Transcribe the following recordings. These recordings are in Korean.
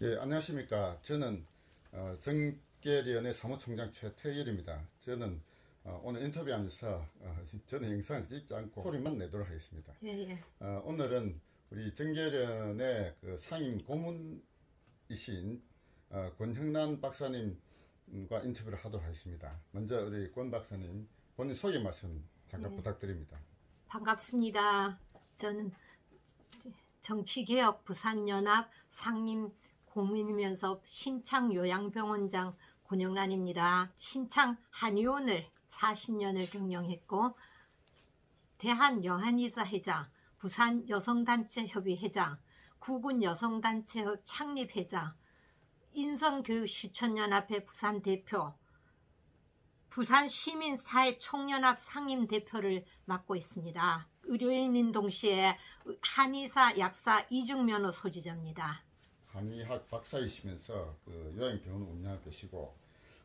예, 안녕하십니까. 저는 정계련의 사무총장 최태일입니다. 저는 오늘 인터뷰하면서 저는 영상을 찍지 않고 소리만 내도록 하겠습니다. 예, 예. 오늘은 우리 정계련의 그 상임 고문이신 권형란 박사님과 인터뷰를 하도록 하겠습니다. 먼저 우리 권 박사님 본인 소개 말씀 잠깐 부탁드립니다. 반갑습니다. 저는 정치개혁 부산연합 상임 고문이면서 신창요양병원장 권영란입니다. 신창 한의원을 40년을 경영했고 대한여한의사 회장, 부산여성단체협의 회장, 구군여성단체협 창립회장, 인성교육실천연합회 부산대표, 부산시민사회총연합 상임대표를 맡고 있습니다. 의료인인 동시에 한의사, 약사, 이중면허 소지자입니다. 한의학 박사이시면서 그 요양병원을 운영하고 계시고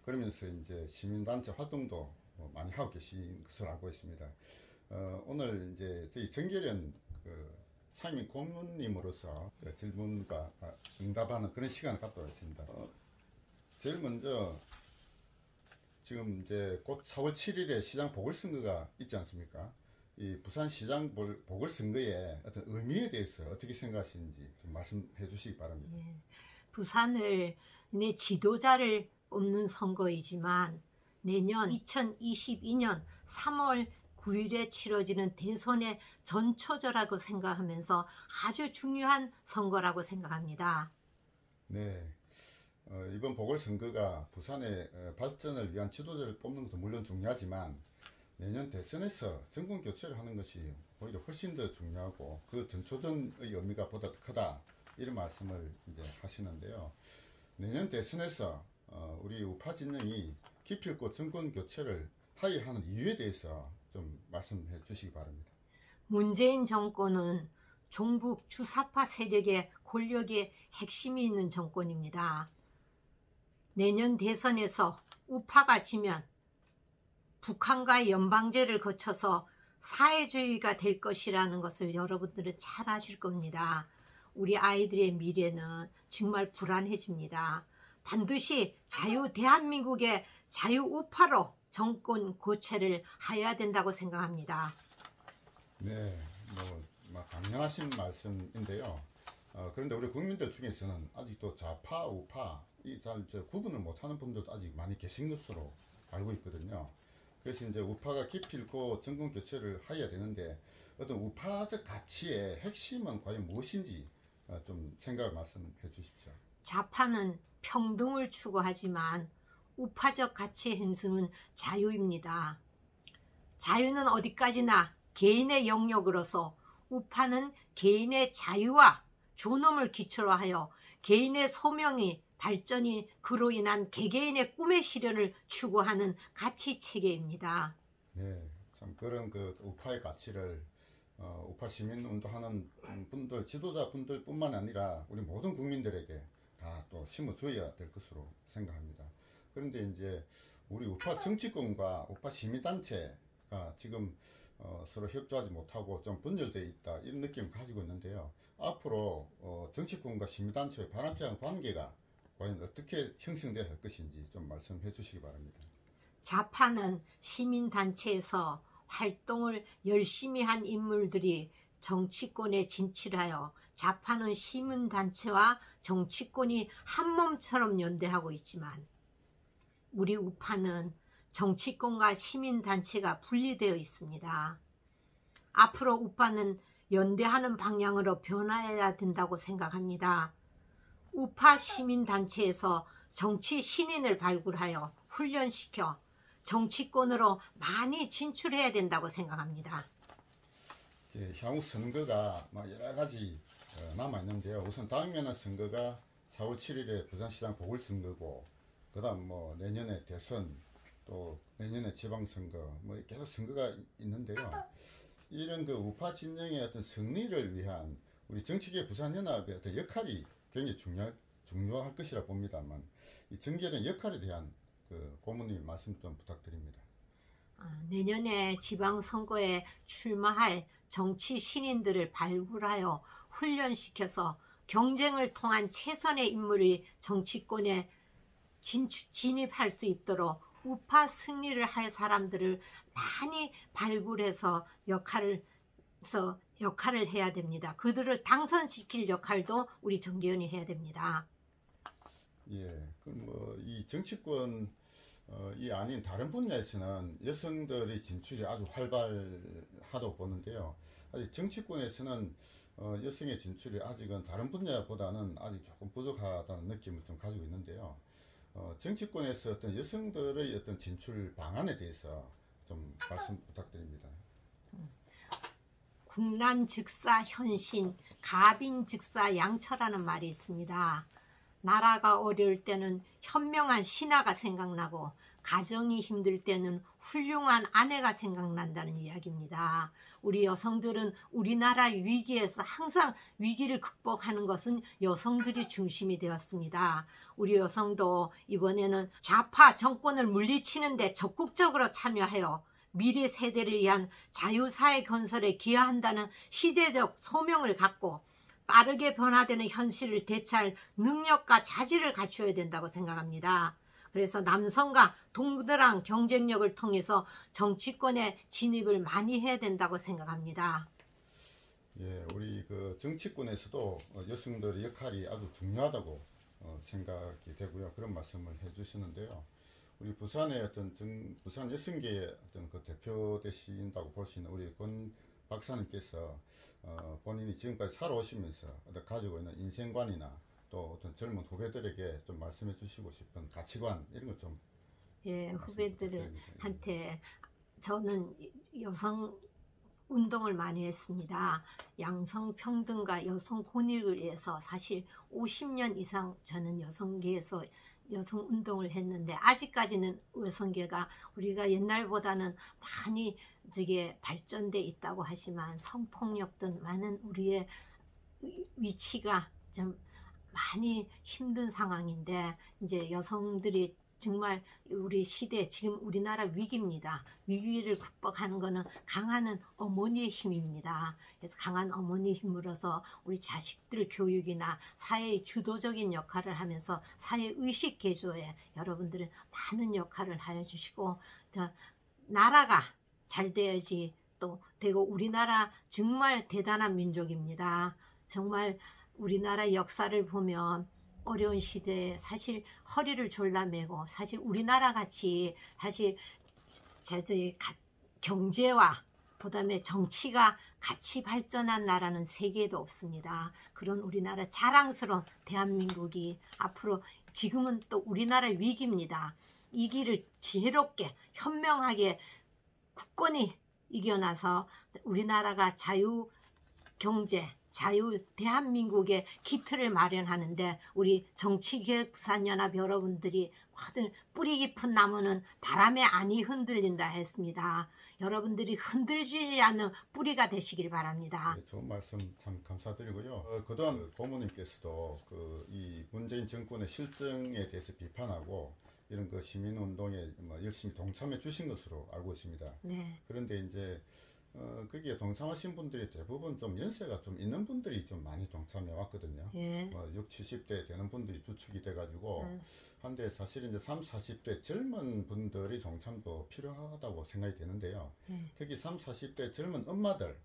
그러면서 이제 시민단체 활동도 많이 하고 계신 것으로 알고 있습니다. 오늘 이제 저희 정계련 그 상임 고문님으로서 질문과 응답하는 그런 시간을 갖도록 하겠습니다. 제일 먼저 지금 이제 곧 4월 7일에 시장 보궐선거가 있지 않습니까? 이 부산시장 보궐선거의 어떤 의미에 대해서 어떻게 생각하시는지 좀 말씀해 주시기 바랍니다. 예, 부산을 내 지도자를 뽑는 선거이지만 내년 2022년 3월 9일에 치러지는 대선의 전초조라고 생각하면서 아주 중요한 선거라고 생각합니다. 네. 이번 보궐선거가 부산의 발전을 위한 지도자를 뽑는 것도 물론 중요하지만 내년 대선에서 정권 교체를 하는 것이 오히려 훨씬 더 중요하고 그 전초전의 의미가 보다 더 크다 이런 말씀을 이제 하시는데요. 내년 대선에서 우리 우파 진영이 기필코 정권 교체를 하야 하는 이유에 대해서 좀 말씀해 주시기 바랍니다. 문재인 정권은 종북 주사파 세력의 권력의 핵심이 있는 정권입니다. 내년 대선에서 우파가 지면 북한과의 연방제를 거쳐서 사회주의가 될 것이라는 것을 여러분들은 잘 아실 겁니다. 우리 아이들의 미래는 정말 불안해집니다. 반드시 대한민국의 자유우파로 정권 교체를 해야 된다고 생각합니다. 네, 뭐 당연하신 말씀인데요. 그런데 우리 국민들 중에서는 아직도 좌파, 우파 잘 구분을 못하는 분들도 아직 많이 계신 것으로 알고 있거든요. 그래서 이제 우파가 기필코 정권 교체를 해야 되는데 어떤 우파적 가치의 핵심은 과연 무엇인지 좀 생각을 말씀해 주십시오. 좌파는 평등을 추구하지만 우파적 가치의 핵심은 자유입니다. 자유는 어디까지나 개인의 영역으로서 우파는 개인의 자유와 존엄을 기초로 하여 개인의 소명이 발전이 그로 인한 개개인의 꿈의 실현을 추구하는 가치 체계입니다. 네, 참 그런 그 우파의 가치를 우파 시민 운동하는 분들, 지도자 분들뿐만 아니라 우리 모든 국민들에게 다 또 심어줘야 될 것으로 생각합니다. 그런데 이제 우리 우파 정치권과 우파 시민단체가 지금 서로 협조하지 못하고 좀 분열되어 있다 이런 느낌을 가지고 있는데요. 앞으로 정치권과 시민단체의 바람직한 관계가 과연 어떻게 형성되어야 할 것인지 좀 말씀해 주시기 바랍니다. 좌파는 시민단체에서 활동을 열심히 한 인물들이 정치권에 진출하여 좌파는 시민단체와 정치권이 한 몸처럼 연대하고 있지만 우리 우파는 정치권과 시민단체가 분리되어 있습니다. 앞으로 우파는 연대하는 방향으로 변화해야 된다고 생각합니다. 우파 시민단체에서 정치 신인을 발굴하여 훈련시켜 정치권으로 많이 진출해야 된다고 생각합니다. 향후 선거가 여러 가지 남아있는데요. 우선 다음에는 선거가 4월 7일에 부산시장 보궐선거고 그 다음 뭐 내년에 대선 또 내년에 지방선거 계속 선거가 있는데요. 이런 그 우파 진영의 어떤 승리를 위한 우리 정치계 부산연합의 어떤 역할이 굉장히 중요할 것이라 봅니다만 이 정계련 역할에 대한 그 고문님 말씀 좀 부탁드립니다. 내년에 지방선거에 출마할 정치 신인들을 발굴하여 훈련시켜서 경쟁을 통한 최선의 인물이 정치권에 진입할 수 있도록 우파 승리를 할 사람들을 많이 발굴해서 역할을 해야 됩니다. 그들을 당선시킬 역할도 우리 정계현이 해야 됩니다. 예, 이 정치권 이 아닌 다른 분야에서는 여성들의 진출이 아주 활발하다고 보는데요. 아직 정치권에서는 여성의 진출이 아직은 다른 분야보다는 아직 조금 부족하다는 느낌을 좀 가지고 있는데요. 정치권에서 어떤 여성들의 어떤 진출 방안에 대해서 좀 말씀 부탁드립니다. 국난즉사 현신, 가빈즉사 양처라는 말이 있습니다. 나라가 어려울 때는 현명한 신하가 생각나고 가정이 힘들 때는 훌륭한 아내가 생각난다는 이야기입니다. 우리 여성들은 우리나라 위기에서 항상 위기를 극복하는 것은 여성들이 중심이 되었습니다. 우리 여성도 이번에는 좌파 정권을 물리치는 데 적극적으로 참여하여 미래 세대를 위한 자유사회 건설에 기여한다는 시대적 소명을 갖고 빠르게 변화되는 현실을 대처할 능력과 자질을 갖춰야 된다고 생각합니다. 그래서 남성과 동등한 경쟁력을 통해서 정치권에 진입을 많이 해야 된다고 생각합니다. 예, 우리 그 정치권에서도 여성들의 역할이 아주 중요하다고 생각이 되고요. 그런 말씀을 해주시는데요. 우리 부산의 부산 여성계의 어떤 그 대표 되신다고 볼 수 있는 우리 권 박사님께서 본인이 지금까지 살아오시면서 가지고 있는 인생관이나 또 어떤 젊은 후배들에게 좀 말씀해 주시고 싶은 가치관 이런 것 좀. 예, 후배들한테 저는 여성 운동을 많이 했습니다. 양성평등과 여성 권익을 위해서 사실 50년 이상 저는 여성계에서 여성 운동을 했는데 아직까지는 여성계가 우리가 옛날보다는 많이 발전돼 있다고 하지만 성폭력 등 많은 우리의 위치가 좀 많이 힘든 상황인데 이제 여성들이 정말 우리 시대 지금 우리나라 위기입니다. 위기를 극복하는 것은 강한 어머니의 힘입니다. 그래서 강한 어머니 힘으로서 우리 자식들 교육이나 사회의 주도적인 역할을 하면서 사회 의식 개조에 여러분들은 많은 역할을 하여 주시고 나라가 잘 돼야지 또 되고 우리나라 정말 대단한 민족입니다. 정말 우리나라 역사를 보면 어려운 시대에 사실 허리를 졸라매고 사실 우리나라 같이 사실 경제와 그다음에 정치가 같이 발전한 나라는 세계에도 없습니다. 그런 우리나라 자랑스러운 대한민국이 앞으로 지금은 또 우리나라 위기입니다. 이 길을 지혜롭게 현명하게 굳건히 이겨나서 우리나라가 자유 경제 자유 대한민국의 기틀을 마련하는데 우리 정치개혁 부산연합 여러분들이 뿌리 깊은 나무는 바람에 안이 흔들린다 했습니다. 여러분들이 흔들지 않는 뿌리가 되시길 바랍니다. 네, 좋은 말씀 참 감사드리고요. 그동안 고모님께서도 이 문재인 정권의 실정에 대해서 비판하고 이런 그 시민운동에 열심히 동참해 주신 것으로 알고 있습니다. 네. 그런데 이제 거기에 동참하신 분들이 대부분 좀 연세가 좀 있는 분들이 좀 많이 동참해 왔거든요. 예. 60, 70대 되는 분들이 주축이 돼가지고 한데 사실 이제 30, 40대 젊은 분들이 동참도 필요하다고 생각이 되는데요. 특히 30, 40대 젊은 엄마들,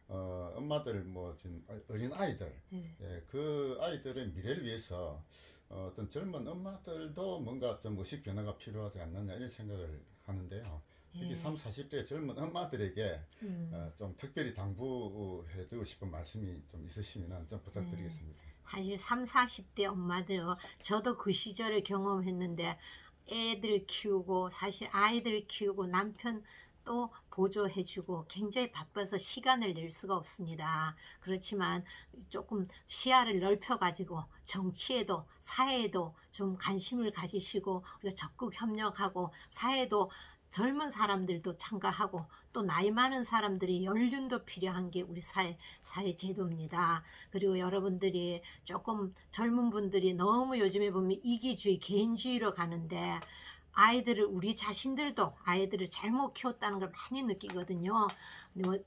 엄마들 지금 어린 아이들, 예, 그 아이들의 미래를 위해서 어떤 젊은 엄마들도 뭔가 좀 의식 변화가 필요하지 않느냐 이런 생각을 하는데요. 특히 30, 40대 젊은 엄마들에게 좀 특별히 당부해두고 싶은 말씀이 좀 있으시면 좀 부탁드리겠습니다. 사실 30, 40대 엄마들 저도 그 시절을 경험했는데 애들 키우고 사실 아이들 키우고 남편 또 보조해주고 굉장히 바빠서 시간을 낼 수가 없습니다. 그렇지만 조금 시야를 넓혀가지고 정치에도 사회에도 좀 관심을 가지시고 우리가 적극 협력하고 사회도 젊은 사람들도 참가하고 또 나이 많은 사람들이 연륜도 필요한 게 우리 사회 제도입니다. 그리고 여러분들이 조금 젊은 분들이 너무 요즘에 보면 이기주의, 개인주의로 가는데 아이들을 우리 자신들도 아이들을 잘못 키웠다는 걸 많이 느끼거든요.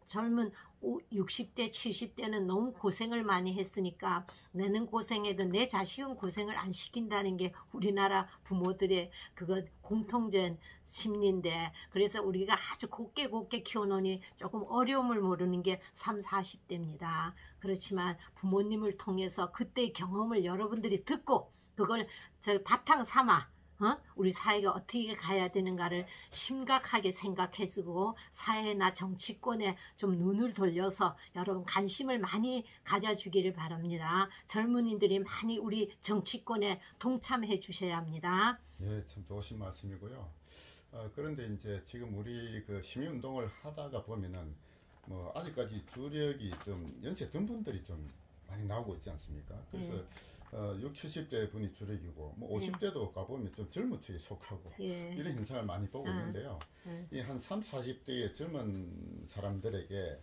젊은 60대, 70대는 너무 고생을 많이 했으니까 나는 고생해도 내 자식은 고생을 안 시킨다는 게 우리나라 부모들의 그거 공통된 심리인데, 그래서 우리가 아주 곱게 키워놓으니 조금 어려움을 모르는 게 30, 40대입니다. 그렇지만 부모님을 통해서 그때의 경험을 여러분들이 듣고 그걸 바탕 삼아 우리 사회가 어떻게 가야 되는가를 심각하게 생각해주고 사회나 정치권에 좀 눈을 돌려서 여러분 관심을 많이 가져주기를 바랍니다. 젊은이들이 많이 우리 정치권에 동참해 주셔야 합니다. 예, 참 좋으신 말씀이고요. 그런데 이제 지금 우리 그 시민운동을 하다가 보면은 뭐 아직까지 주력이 좀 연세 든 분들이 좀 많이 나오고 있지 않습니까? 그래서 60, 70대 분이 주력이고 뭐 50대도 가보면 좀 젊은 층에 속하고 이런 현상을 많이 보고 있는데요. 이 한 30, 40대의 젊은 사람들에게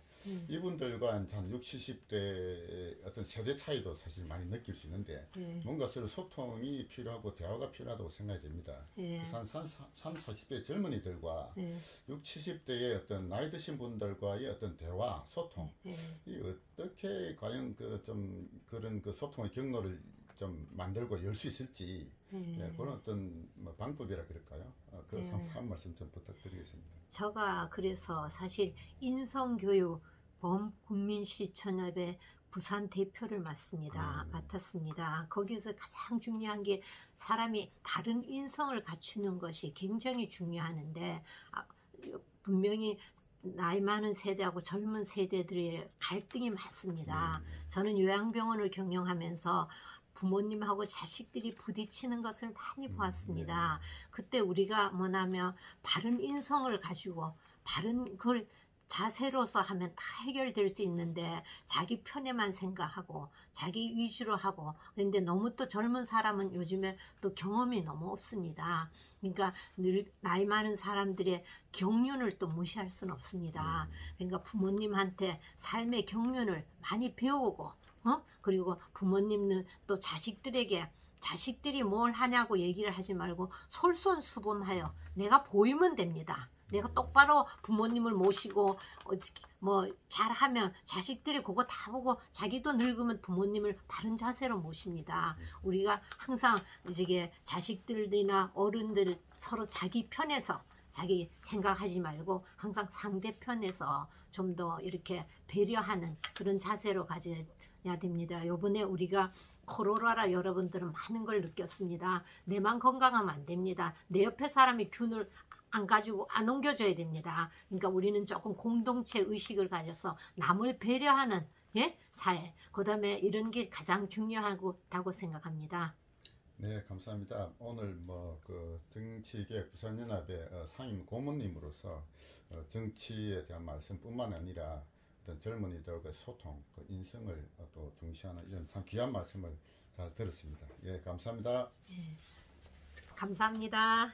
이분들과 한 60, 70대의 어떤 세대 차이도 사실 많이 느낄 수 있는데 뭔가 서로 소통이 필요하고 대화가 필요하다고 생각이 됩니다. 그래서 한 30, 40대 젊은이들과 60, 70대의 어떤 나이 드신 분들과의 어떤 대화, 소통 이 어떻게 과연 그런 소통의 경로를 좀 만들고 열 수 있을지 그런 어떤 뭐 방법이라 그럴까요? 한 말씀 좀 부탁드리겠습니다. 제가 그래서 사실 인성교육 범국민실천협의 부산 대표를 맡았습니다. 거기서 가장 중요한 게 사람이 바른 인성을 갖추는 것이 굉장히 중요하는데 분명히 나이 많은 세대하고 젊은 세대들의 갈등이 많습니다. 저는 요양병원을 경영하면서 부모님하고 자식들이 부딪히는 것을 많이 보았습니다. 그때 우리가 뭐냐면 바른 인성을 가지고 바른 걸 자세로서 하면 다 해결될 수 있는데 자기 편에만 생각하고 자기 위주로 하고, 근데 너무 또 젊은 사람은 요즘에 또 경험이 너무 없습니다. 그러니까 늘 나이 많은 사람들의 경륜을 또 무시할 수는 없습니다. 그러니까 부모님한테 삶의 경륜을 많이 배우고 그리고 부모님은 또 자식들이 뭘 하냐고 얘기를 하지 말고 솔선수범하여 내가 보이면 됩니다. 내가 똑바로 부모님을 모시고 뭐 잘하면 자식들이 그거 다 보고 자기도 늙으면 부모님을 바른 자세로 모십니다. 우리가 항상 이제 자식들이나 어른들 서로 자기 편에서 자기 생각하지 말고 항상 상대편에서 좀 더 이렇게 배려하는 그런 자세로 가져야 됩니다. 요번에 우리가 코로나라 여러분들은 많은 걸 느꼈습니다. 내만 건강하면 안 됩니다. 내 옆에 사람이 균을 안 가지고 안 옮겨줘야 됩니다. 그러니까 우리는 조금 공동체 의식을 가져서 남을 배려하는 사회, 그 다음에 이런 게 가장 중요하다고 생각합니다. 네, 감사합니다. 오늘 정치개혁 부산연합의 상임 고문님으로서 정치에 대한 말씀뿐만 아니라 어떤 젊은이들과의 소통, 인성을 또 중시하는 이런 참 귀한 말씀을 잘 들었습니다. 예, 감사합니다. 감사합니다.